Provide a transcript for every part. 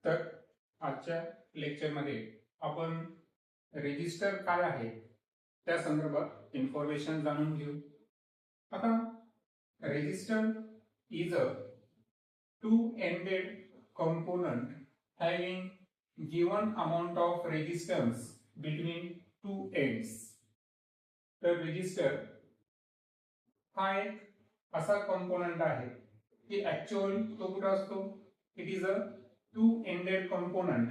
तर आजच्या लेक्चरमध्ये आपण रेजिस्टर काय आहे त्या संदर्भात इन्फॉर्मेशन जाणून घेऊ. आता resistor is a two-ended component having given amount of resistance between two ends. तर रेजिस्टर हा एक असा कंपोनंट आहे की ऍक्च्युअल तो कुठे असतो, it is a two ended component.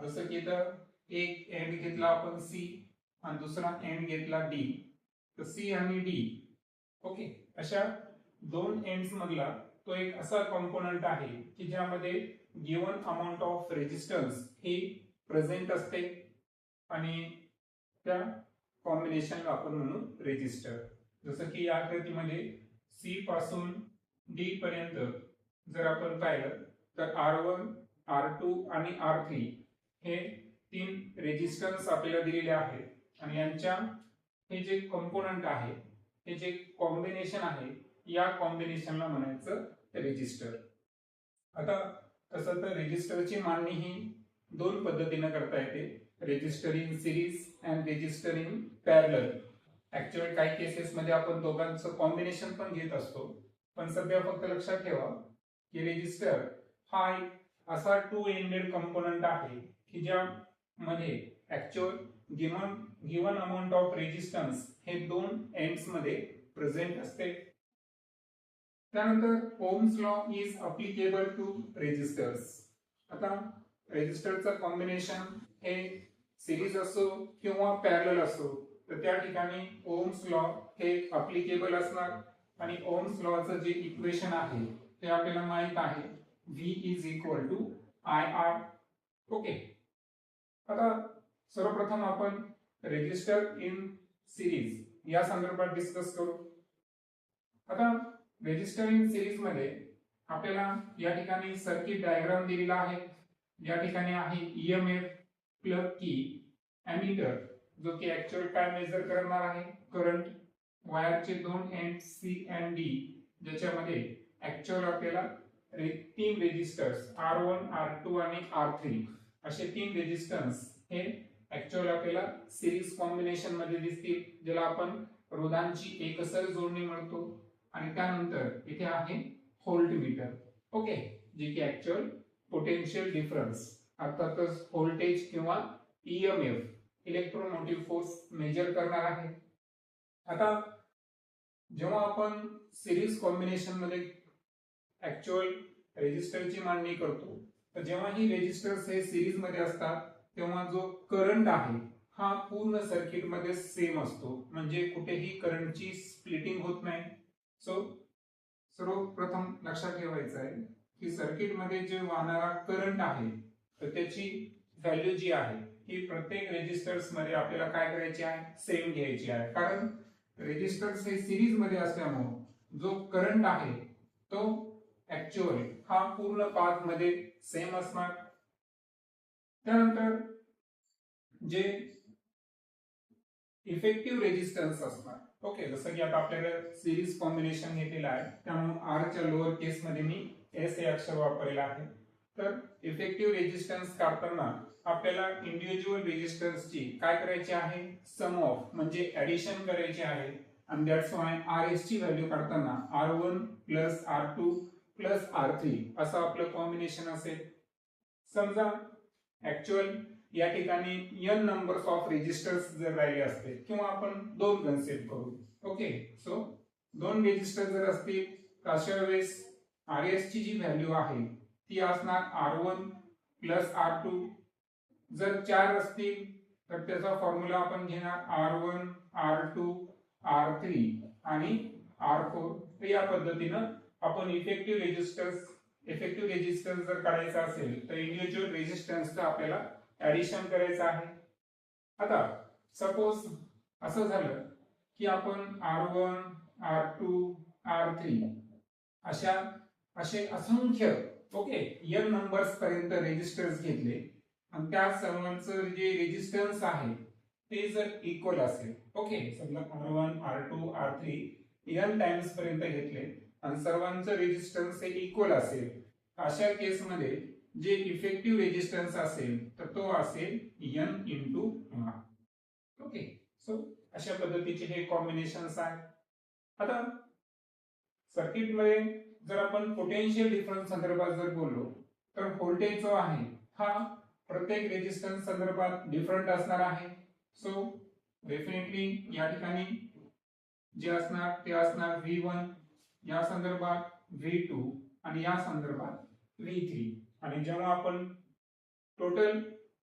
जसं की इथं एक एंड घेतला आपण सी आणि दुसरा एंड घेतला डी, तर सी आणि डी ओके अशा दोन एंड्स मधला तो एक असा कंपोनंट आहे की ज्यामध्ये given amount of resistance he present असते आणि त्या कॉम्बिनेशनला आपण म्हणू रेजिस्टर. जसं की या आकृतीमध्ये सी पासून डी पर्यंत जर आपण पाहिलं तर R1, R2 आणि R3 हे तीन रेजिस्टन्स आपल्याला दिलेले आहेत आणि यांच्या हे जे कंपोनंट आहे हे जे कॉम्बिनेशन आहे या कॉम्बिनेशनला म्हणायचं रेजिस्टर. आता तसं तर रेजिस्टरची मांडणी ही दोन पद्धतीने करता येते, resistor in series and resistor in parallel. Actually काही केसेस मध्ये आपण दोघांचं कॉम्बिनेशन पण घेत असतो, पण सध्या फक्त लक्षात ठेवा की रेजिस्टर हा एक असा टू एंडेड कंपोनंट आहे की ज्यामध्ये actual given amount of resistance हे दोन एंड्स मध्ये प्रेझेंट असते. त्यानंतर Ohm's law is applicable to resistors. आता रेजिस्टरचं कॉम्बिनेशन हे सिरीज असो किंवा पॅरलल असो तर त्या ठिकाणी ओम्स लॉ हे अप्लिकेबल असणार आणि ओम्स लॉचं जे इक्वेशन आहे ते आपल्याला माहित आहे, V is equal to IR. Okay, आता सर्वप्रथम आपण रेजिस्टर इन सिरीज या संदर्भात डिस्कस करू. आता रेजिस्टर इन सिरीज मध्ये आपल्याला या ठिकाणी सर्किट डायग्राम दिलेला आहे. या ठिकाणी आहे EMF, प्लग की, एमीटर जो की ऍक्च्युअल काय मेजर करणार आहे, करंट, वायरचे दोन एंड C and D ज्याच्यामध्ये ऍक्च्युअल आपल्याला तीन रेजिस्टर्स R1, R2 आणि R3 असे तीन रेजिस्टन्स हे ऍक्च्युअल आपल्याला सिरीज कॉम्बिनेशन मध्ये दिसतील, ज्याला आपण रोधांची एकसर जोडणी म्हणतो. आणि त्यानंतर इथे आहे व्होल्टमीटर, ओके, जे की ऍक्च्युअल पोटेन्शियल डिफरन्स अर्थातच व्होल्टेज किंवा EMF इलेक्ट्रोमोटिव्ह फोर्स मेजर करणार आहे. आता जेव्हा आपण सिरीज कॉम्बिनेशन मध्ये ऍक्च्युअल रेजिस्टरची मांडणी करतो तर जेव्हा ही रेजिस्टर्स हे सिरीज मध्ये असतात तेव्हा जो करंट आहे हा पूर्ण सर्किट मध्ये सेम असतो, म्हणजे कुठेही करंटची स्प्लिटिंग होत नाही. सो सर्वप्रथम लक्षात ठेवायचं आहे की सर्किट मध्ये जे वाहणारा करंट आहे तर त्याची व्हॅल्यू जी आहे ही प्रत्येक रेजिस्टर्स मध्ये आपल्याला काय करायची आहे, सेम घ्यायची आहे. कारण रेजिस्टर्स हे सिरीज मध्ये असल्यामुळे जो करंट आहे तो ऍक्च्युअल हा पूर्ण पाथ मध्ये सेम असणार. त्यानंतर जे इफेक्टिव्ह रेजिस्टन्स असणार, ओके, जसं की आता आपल्याकडे सिरीज कॉम्बिनेशन घेतलेलं आहे त्यामुळे R च्या लोअर केस मध्ये मी S हे अक्षर वापरलेलं आहे. तर इफेक्टिव्ह रेजिस्टन्स काढताना आपल्याला इंडिव्हिज्युअल रेजिस्टन्सची काय करायची आहे, सम ऑफ म्हणजे ऍडिशन करायची आहे. आणि दॅट्स वाय RS ची व्हॅल्यू काढताना R1 plus R2 plus R3 असं आपलं कॉम्बिनेशन असेल. समजा ऍक्च्युअल या ठिकाणी n नंबर्स ऑफ रेजिस्टर्स जर राहिले असते किंवा आपण दोन कन्सेप्ट करू, ओके, सो दोन रेजिस्टर जर असतील तर अशा वेळेस RS ची जी व्हॅल्यू आहे ती असणार R1 प्लस R2. जर चार असतील तर त्याचा फॉर्म्युला आपण घेणार R1, R2, R3 आणि R4. तर या पद्धतीनं आपण इफेक्टिव्ह रेजिस्टन्स जर काढायचा असेल तर इंडिव्हिज्युअल रेजिस्टन्सचा आपल्याला ऍडिशन करायचं आहे. आता सपोज असं झालं की आपण R1, R2, R3 असे असंख्य ओके n नंबर्स पर्यंत रेजिस्टर्स घेतले आणि त्या सर्वांचं जे रेजिस्टन्स आहे ते जर इक्वल असेल, ओके, समजा R1, R2, R3 n times पर्यंत घेतले आणि सर्वांचं रेजिस्टन्स हे इक्वल असेल, अशा केस मध्ये जे इफेक्टिव्ह रेजिस्टन्स असेल तर तो असेल N into R. Okay, so अशा पद्धतीचे हे कॉम्बिनेशन्स आहेत. आता सर्किटमध्ये जर आपण पोटेन्शियल डिफरन्स संदर्भात जर बोललो तर व्होल्टेज जो आहे हा प्रत्येक रेजिस्टन्स संदर्भात डिफरंट असणार आहे. सो डेफिनेटली या ठिकाणी जे असणार ते असणार V1 या संदर्भात, V2 आणि या संदर्भात V3. आणि जेव्हा आपण टोटल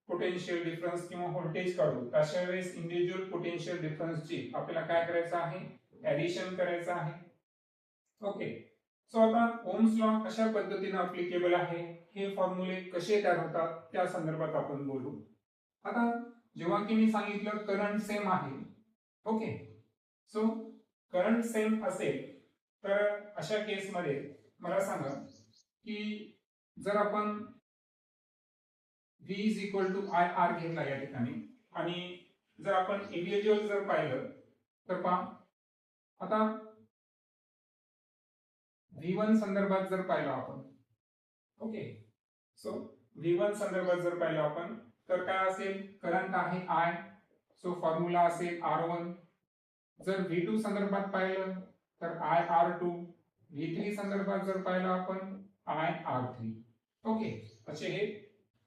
पोटेन्शियल डिफरन्स किंवा व्होल्टेज काढू अशा वेळेस इंडिव्हिज्युअल पोटेन्शियल डिफरन्सची आपल्याला काय करायचं आहे, ऍडिशन करायचं आहे. ओके, सो आता ओम्स लॉ कशा पद्धतीने अप्लिकेबल आहे, हे फॉर्म्युले कसे तयार होतात त्या संदर्भात आपण बोलू. आता जेव्हा की मी सांगितलं करंट सेम आहे, ओके, सो करंट सेम असेल तर अशा केस मध्ये मला सांगा की जर आपण V is equal to I R घेतला या ठिकाणी आणि जर आपण इंडिव्हिज्युअल जर पाहिलं तर पहा आता V1 संदर्भात जर पाहिलं आपण, ओके, सो V1 संदर्भात जर पाहिलं आपण तर काय असेल, करंट आहे I, सो फॉर्म्युला असेल R1. जर V2 संदर्भात पाहिलं तर IR2, V3 संदर्भात जर पाहिलं आपण IR3. ओके, असे हे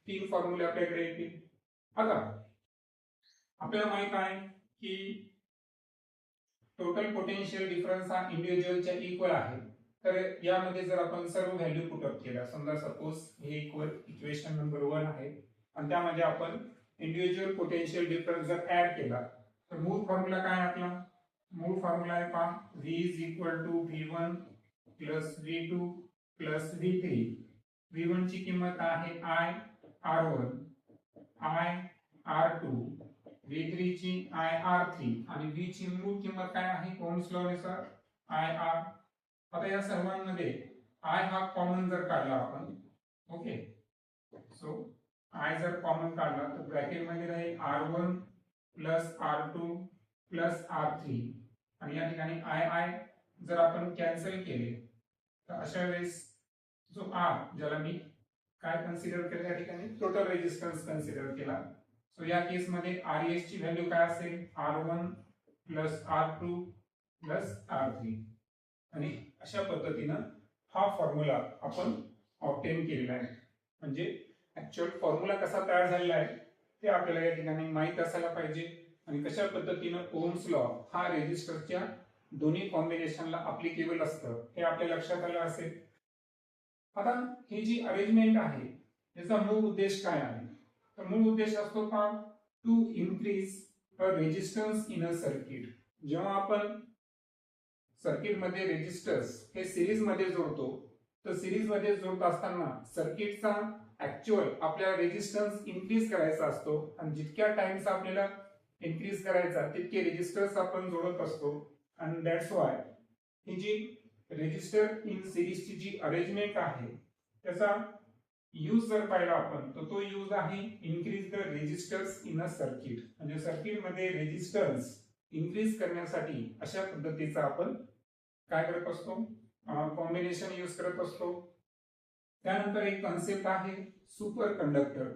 तीन फॉर्म्युले आपल्याकडे येतील. आता आपल्याला माहित आहे की टोटल पोटेन्शियल डिफरन्स हा इंडिव्हिज्युअलच्या इक्वल आहे. तर यामध्ये जर आपण सर्व व्हॅल्यू पुट अप केल्या, समजा सपोज हे इक्वेशन नंबर 1 आहे आणि त्यामध्ये आपण इंडिव्हिज्युअल पोटेन्शियल डिफरन्स जर ऍड केला तर मूळ फॉर्म्युला काय आपला, मूळ फॉर्म्युला आहे पहा V is equal to V1 plus V2 plus V3. V1 ची किंमत आहे I R1, I R2, V3 ची I R3 आणि V ची मूळ किंमत काय आहे ओम्स लॉ नुसार I R. आता या सर्वांमध्ये I हा कॉमन जर काढला आपण, ओके, सो I जर कॉमन काढला तर ब्रॅकेट मध्ये राहील R1 plus R2 plus R3 आणि या ठिकाणी I जर आपण कॅन्सल केले तर अशा वेळेस जो R ज्याला मी काय कन्सिडर केलं या ठिकाणी टोटल रेजिस्टन्स कन्सिडर केला. सो या केस मध्ये RS ची व्हॅल्यू काय असेल, R1 plus R2 plus R3 आणि अशा पद्धतीनं हा फॉर्म्युला आपण ऑब्टेन केलेला आहे. म्हणजे ऍक्च्युअल फॉर्म्युला कसा तयार झालेला आहे ते आपल्याला या ठिकाणी माहित असायला पाहिजे आणि कशा पद्धतीनं ओम्स लॉ हा रेजिस्टरच्या दोन्ही कॉम्बिनेशनला अप्लिकेबल असतं हे आपल्या लक्षात आलं असेल. आता ही जी अरेंजमेंट आहे याचा मूळ उद्देश काय आहे, तर मूळ उद्देश असतो का to increase a resistance in a circuit. जेव्हा आपण सर्किट मध्ये रेजिस्टर्स हे सिरीज मध्ये जोडतो तर सिरीज मध्ये जोडत असताना सर्किटचा ऍक्च्युअल आपल्याला रेजिस्टन्स इन्क्रीज करायचा असतो आणि जितक्या टाइमचा आपल्याला इन्क्रीज करायचा तितके रेजिस्टर्स आपण जोडत असतो. आणि दॅट्स वाय ही जी रेजिस्टर इन सिरीज ची जी अरेंजमेंट आहे त्याचा यूज जर पाहिला आपण तर तो यूज आहे increase the resistors in a circuit. म्हणजे सर्किट मध्ये रेजिस्टन्स इन्क्रीज करण्यासाठी अशा पद्धतीचा आपण काय करत असतो, कॉम्बिनेशन यूज करत असतो. त्यानंतर एक कन्सेप्ट आहे सुपर कंडक्टर.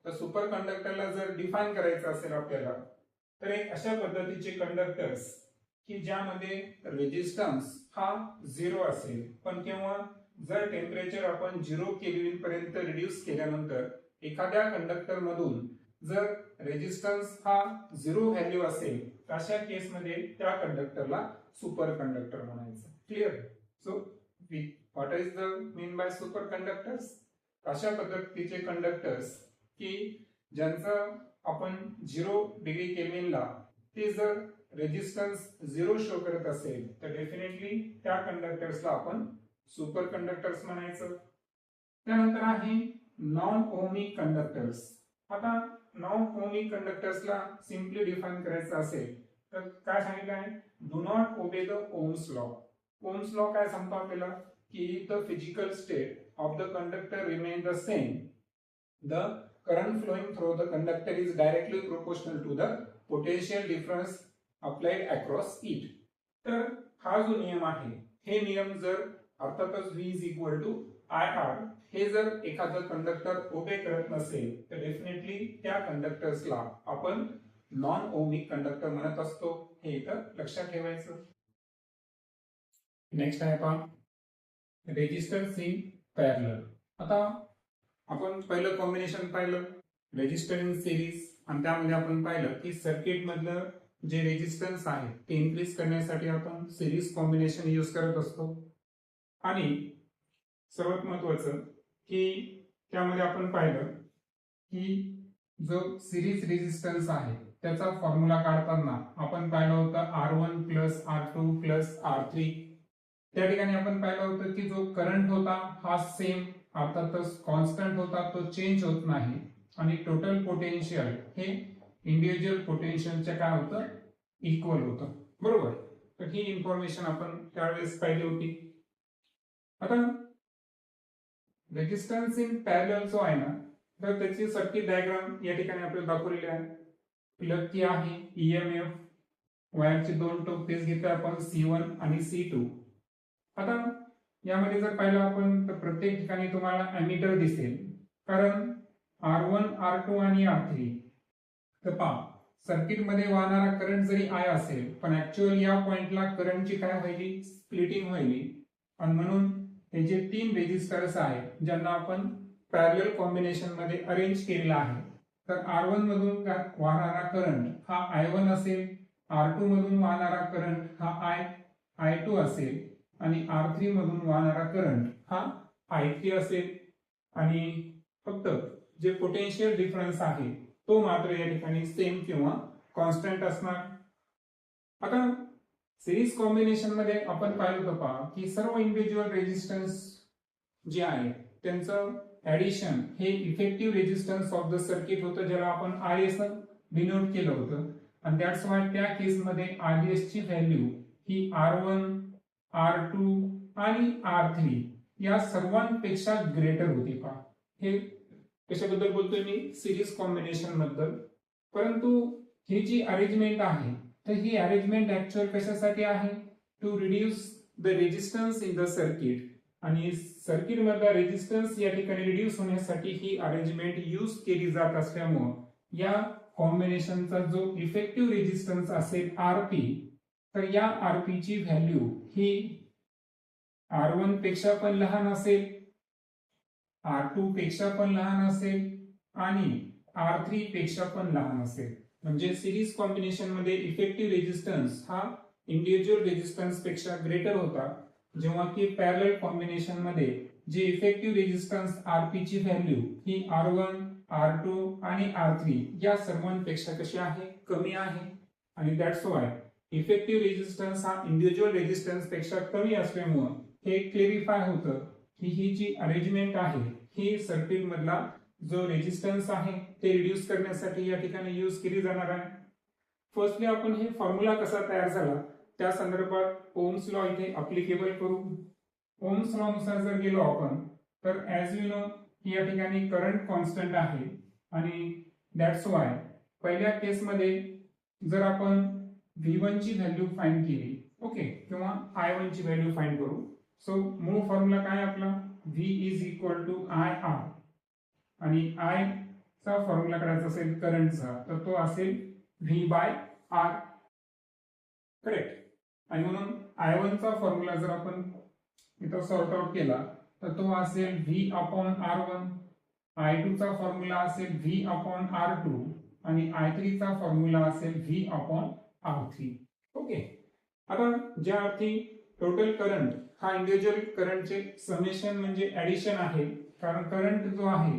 तर सुपर कंडक्टरला जर डिफाइन करायचं असेल आपल्याला तर एक अशा पद्धतीचे कंडक्टर्स की ज्यामध्ये रेजिस्टन्स हा 0 असेल, पण केव्हा जर टेम्परेचर आपण 0 केल्विन पर्यंत रिड्यूस केल्यानंतर एखाद्या कंडक्टर मधून जर रेजिस्टन्स हा 0 व्हॅल्यू असेल तर अशा केस मध्ये त्या कंडक्टरला सुपर कंडक्टर म्हणायचं. Clear? So what is the mean by super conductors? अशा पद्धतीचे कंडक्टर्स की ज्यांचं आपण 0 डिग्री केल्विनला ते जर रेजिस्टन्स 0 शो करत असेल तर डेफिनेटली त्या कंडक्टर्सला आपण सुपर कंडक्टर्स म्हणायचं. त्यानंतर आहे नॉन ओहमिक कंडक्टर्स. आता नॉन ओहमिक कंडक्टर्सला सिंपली डिफाइन करायचं असेल तर काय सांगितलं आहे, do not obey the Ohm's law. Ohm's law काय सांगतो आपल्याला की the physical state of the conductor remain the same, the current flowing through the conductor is directly proportional to the potential difference applied across it. तर हा जो नियम आहे हे नियम जर अर्थातच V is equal to IR हे जर एखादं कंडक्टर ओबे करत नसेल तर डेफिनेटली त्या कंडक्टर्सला आपण नॉन ओमिक कंडक्टर म्हणत असतो, हे इथं लक्षात ठेवायचं. नेक्स्ट आहे पहा रेजिस्टर्स इन पॅरलल. आता आपण पहिलं कॉम्बिनेशन पाहिलं रेजिस्टर इन सिरीज, आणि त्यामध्ये आपण पाहिलं की सर्किट मधलं जे रेजिस्टन्स आहे ते इन्क्रीज करण्यासाठी आपण सिरीज कॉम्बिनेशन यूज करत असतो. आणि सर्वात महत्वाचं की त्यामध्ये आपण पाहिलं की जो सिरीज रेजिस्टन्स आहे त्याचा फॉर्म्युला काढताना आपण पाहिलं होतं R1 plus R2 plus R3. त्या ठिकाणी आपण पाहिलं होतं की जो करंट होता हा सेम अर्थातच कॉन्स्टंट होता, तो चेंज होत नाही, आणि टोटल पोटेन्शियल हे इंडिव्हिज्युअल पोटेन्शियलच्या काय होतं इक्वल होतं, बरोबर. तर ही इन्फॉर्मेशन आपण त्यावेळेस पाहिली होती. आता रेजिस्टन्स इन पॅरलल जो आहे ना, तर त्याची सर्किट डायग्राम या ठिकाणी आपल्याला दाखवलेली आहे. प्लग की आहे ईएमएफ, वायरचे दोन टोक तेच घेतो आपण C1 आणि C2. आता यामध्ये जर पाहिलं आपण तर प्रत्येक ठिकाणी तुम्हाला एमीटर दिसेल, कारण R1 R2 आणि R3. तर पहा सर्किट मध्ये वाहणारा करंट जरी I असेल पण ऍक्च्युअल या पॉइंटला करंटची काय व्हायली स्प्लिटिंग व्हायली, आणि म्हणून हे जे तीन रेजिस्टर्स आहेत ज्यांना आपण पॅरलल कॉम्बिनेशन मध्ये अरेंज केलेला आहे. तर R1 मधून वाहणारा करंट हा I1 असेल, R2 मधून वाहणारा करंट हा I2 असेल, आणि R3 मधून वाहणारा करंट हा I3 असेल, आणि फक्त जे पोटेन्शियल डिफरन्स आहे तो मात्र या ठिकाणी सेम किंवा कॉन्स्टंट असणार. आता सिरीज कॉम्बिनेशन मध्ये आपण पाहिलं होतं पहा की सर्व इंडिव्हिज्युअल रेजिस्टन्स जे आहे त्यांचं ऍडिशन हे effective resistance of the circuit होतं, ज्याला आपण RS डिनोट केलं होतं. आणि दॅट्स वाय त्या केसमध्ये RS ची व्हॅल्यू ही R1 R2 आणि R3 या सर्वांपेक्षा ग्रेटर होती. पहा हे कशाबद्दल बोलतोय मी, सिरीज कॉम्बिनेशन बद्दल. परंतु ही जी अरेंजमेंट आहे तर ही अरेंजमेंट ऍक्च्युअल कशासाठी आहे, to reduce the resistance in the circuit. आणि सर्किट मधला रेजिस्टन्स या ठिकाणी रिड्यूस होण्यासाठी ही अरेंजमेंट यूज केली जात असल्यामुळे या कॉम्बिनेशनचा जो इफेक्टिव्ह रेजिस्टन्स असेल RP, तर या RP ची व्हॅल्यू ही R1 पेक्षा पण लहान असेल, R2 पेक्षा पण लहान असेल, आणि R3 पेक्षा पण लहान असेल. म्हणजे सिरीज कॉम्बिनेशन मध्ये इफेक्टिव्ह रेजिस्टन्स हा इंडिव्हिज्युअल रेजिस्टन्स पेक्षा ग्रेटर होता, जेव्हा की पॅरलल कॉम्बिनेशन मध्ये जे इफेक्टिव्ह रेजिस्टन्स RP ची व्हॅल्यू ही R1 R2 आणि R3 या सर्वांपेक्षा कशी आहे कमी आहे. आणि दॅट्स वाय इफेक्टिव्ह रेजिस्टन्स हा इंडिव्हिज्युअल रेजिस्टन्स पेक्षा कमी असल्यामुळे हे क्लेरिफाय होतं की ही जी अरेंजमेंट आहे ही सर्किट मधला जो रेजिस्टन्स आहे ते रिड्यूस करण्यासाठी या ठिकाणी यूज केली जाणार आहे. फर्स्टली आपण हे फॉर्म्युला कसा तयार झाला त्या संदर्भात ओम्स लॉ इथे अप्लिकेबल करू. ओम्स लॉ नुसार जर गेलो आपण तर ऍज यू नो या ठिकाणी करंट कॉन्स्टंट आहे, आणि दॅट्स वाय पहिल्या केस मध्ये जर आपण V1 ची व्हॅल्यू फाइंड केली, ओके, किंवा I1 ची व्हॅल्यू फाइंड करू. सो मूळ फॉर्म्युला काय आपला V is equal to IR, आणि I चा फॉर्म्युला करायचा असेल करंटचा तर तो असेल V बाय R, करेक्ट. आणि म्हणून I1 चा फॉर्म्युला जर आपण इथं सॉर्ट आउट केला तर तो असेल V अपॉन R1, I2 चा फॉर्म्युला असेल V अपॉन R2, आणि I3 चा फॉर्म्युला असेल V अपॉन R3. ओके. आता ज्या अर्थी टोटल करंट हा इंडिव्हिज्युअल करंटचे समेशन म्हणजे ऍडिशन आहे, कारण करंट जो आहे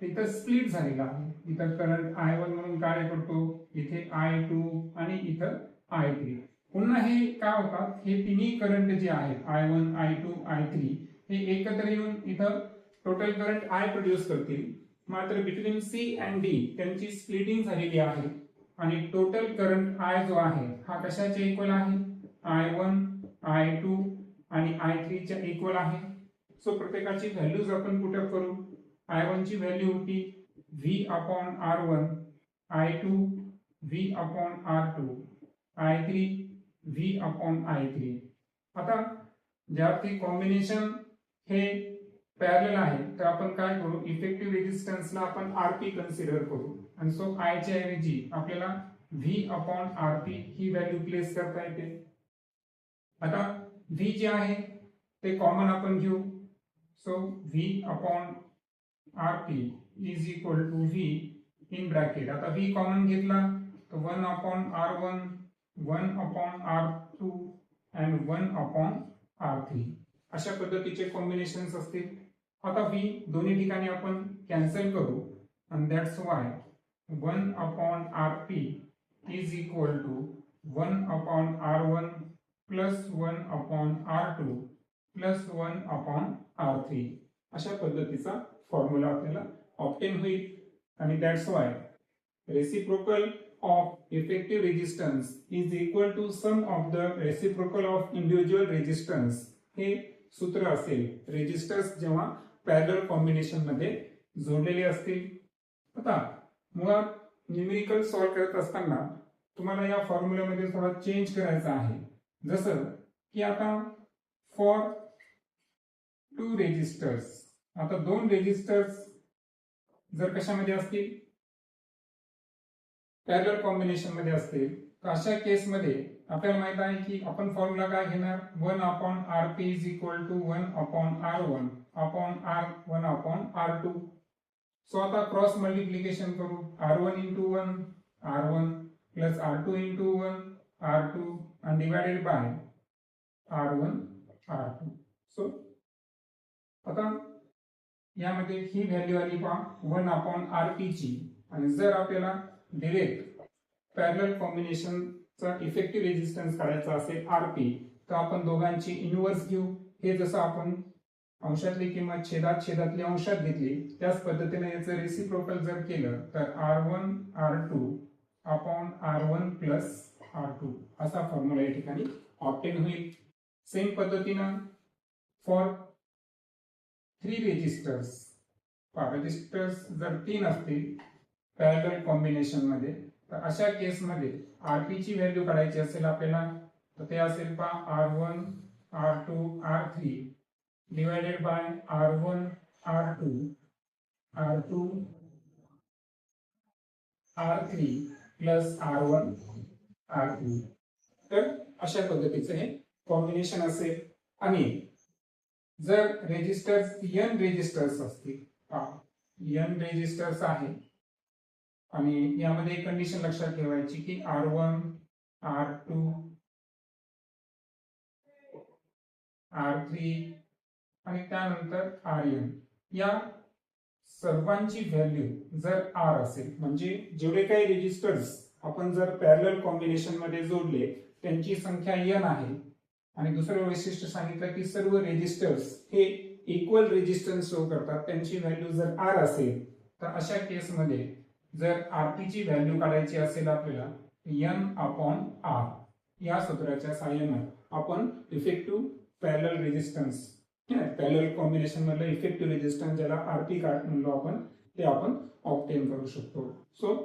इथं स्प्लिट झालेला आहे. इथं करंट I1 म्हणून काय करतो, इथे I2 आणि इथं I3. पुन्हा हे काय होतात, हे तिन्ही करंट जे आहेत I1 I2 I3 हे एकत्र येऊन इथं टोटल करंट I प्रोड्यूस करतील. मात्र बिटवीन C अँड D त्यांची स्प्लिटिंग झालेली आहे, आणि टोटल करंट I जो आहे हा कशाच्या इक्वल आहे, I1 I2 आणि I3 च्या इक्वल आहे. सो प्रत्येकाची व्हॅल्यूज आपण पुटअप करू. I1 ची व्हॅल्यू होती V upon R1, I2 V upon R2, I3 V upon I3. आता ज्या कॉम्बिनेशन हे पॅरलल आहे तर आपण काय करू, इफेक्टिव्ह रेजिस्टन्सला आपण आरपी कन्सिडर करू आणि सो आय च्या ऐवजी आपल्याला व्ही अपॉन आरपी ही व्हॅल्यू प्लेस करता येते. आता व्ही जे आहे ते कॉमन आपण घेऊ. So V upon RP is equal to V in bracket. आता व्ही कॉमन घेतला तर 1 upon R1, 1 upon R2 and 1 upon R3 अशा पद्धतीचे कॉम्बिनेशन्स असतील. आता व्ही दोन्ही ठिकाणी आपण कॅन्सल करू and that's why 1 upon Rp is equal to 1 upon R1 plus 1 upon R2 plus 1 upon R3 अशा पद्धतीचा फॉर्म्युला आपल्याला ऑब्टेन होईल. आणि that's why reciprocal of effective resistance is equal to sum of the reciprocal of individual resistance हे सूत्र असेल resistors जेव्हा parallel combination मध्ये जोडलेले असतील. आता मुळात न्यूमेरिकल सॉल्व्ह करत असताना तुम्हाला या फॉर्म्युल्यामध्ये थोडा चेंज करायचा आहे. जसं की आता फॉर टू रेजिस्टर्स, आता दोन रेजिस्टर्स जर कशामध्ये असतील पॅरलल कॉम्बिनेशन मध्ये असतील तर अशा केस मध्ये आपल्याला माहित आहे की आपण फॉर्म्युला काय घेणार, 1 upon Rp is equal to 1 upon R1 upon R1 upon R2. So आता क्रॉस मल्टिप्लिकेशन करू, R1 into 1 R1 plus R2 into 1 R2 and divided by R1 R2. So आता यामध्ये ही व्हॅल्यू आली पहा 1 अपॉन Rp ची. आणि जर आपल्याला डायरेक्ट पॅरलल कॉम्बिनेशनचा इफेक्टिव्ह रेजिस्टन्स काढायचा असेल Rp तर आपण दोघांची इनव्हर्स घेऊ. हे जसं आपण अंशातली किंमत छेदातली अंशात घेतली त्याच पद्धतीने याचं रेसिप्रोकल जर केलं तर R1 R2 upon R1 plus R2 असा फॉर्म्युला या ठिकाणी ऑब्टेन होईल. सेम पद्धतीनं फॉर 3 रेजिस्टर्स, रेजिस्टर्स जर 3 असतील पॅरलल कॉम्बिनेशन मध्ये तर अशा केस मध्ये Rp ची व्हॅल्यू काढायची असेल आपल्याला तर ते असेल पहा R1 R2 R3 divided by R1 R2 R2 R3 plus R1 R2. तर अशा पद्धतीचे हे कॉम्बिनेशन असेल. आणि जर रेजिस्टर्स n रेजिस्टर्स असतील, n रेजिस्टर्स आहे आणि यामध्ये एक कंडिशन लक्षात ठेवायची की R1 R2 R3 आणि त्यानंतर Rn या सर्वांची व्हॅल्यू जर R असेल म्हणजे जेवढे काही रेजिस्टर्स आपण जर पॅरलल कॉम्बिनेशन मध्ये जोडले त्यांची संख्या n आहे. आणि दुसरं वैशिष्ट्य सांगितलं की सर्व रेजिस्टर्स हे इक्वल रेजिस्टन्स शो करतात, त्यांची व्हॅल्यू जर R असेल तर अशा केस मध्ये जर Rp ची व्हॅल्यू काढायची असेल आपल्याला n अपॉन R या सूत्राच्या साहाय्याने आपण effective parallel resistance parallel combination मधलं इफेक्टिव्ह रेजिस्टन्स ज्याला Rp म्हणलो आपण ते आपण ऑब्टेन करू शकतो. सो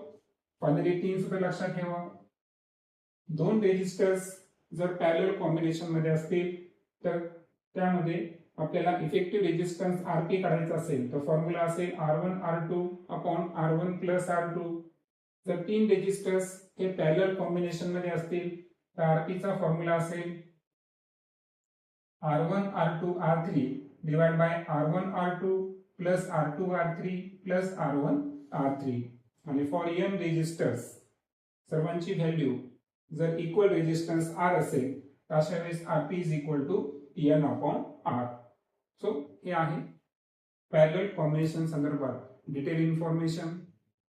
फायनली 3 सूत्र लक्षात ठेवा. दोन रेजिस्टर्स जर पॅरलल कॉम्बिनेशन मध्ये असतील तर त्यामध्ये आपल्याला इफेक्टिव्ह रेजिस्टन्स Rp काढायचा असेल तर फॉर्म्युला असेल R1 R2 upon R1 plus R2. जर 3 रेजिस्टर्स हे पॅरलल कॉम्बिनेशन मध्ये असतील तर Rp चा फॉर्म्युला असेल R1 R2 R3 divide by R1 R2 plus R2 R3 plus R1 R3. आणि फॉर n रेजिस्टर्स सर्वांची व्हॅल्यू जर इक्वल रेजिस्टन्स R असेल तर अशा वेळेस Rp is equal to n upon R. So हे आहे पॅरलल कॉम्बिनेशन संदर्भात डिटेल इन्फॉर्मेशन.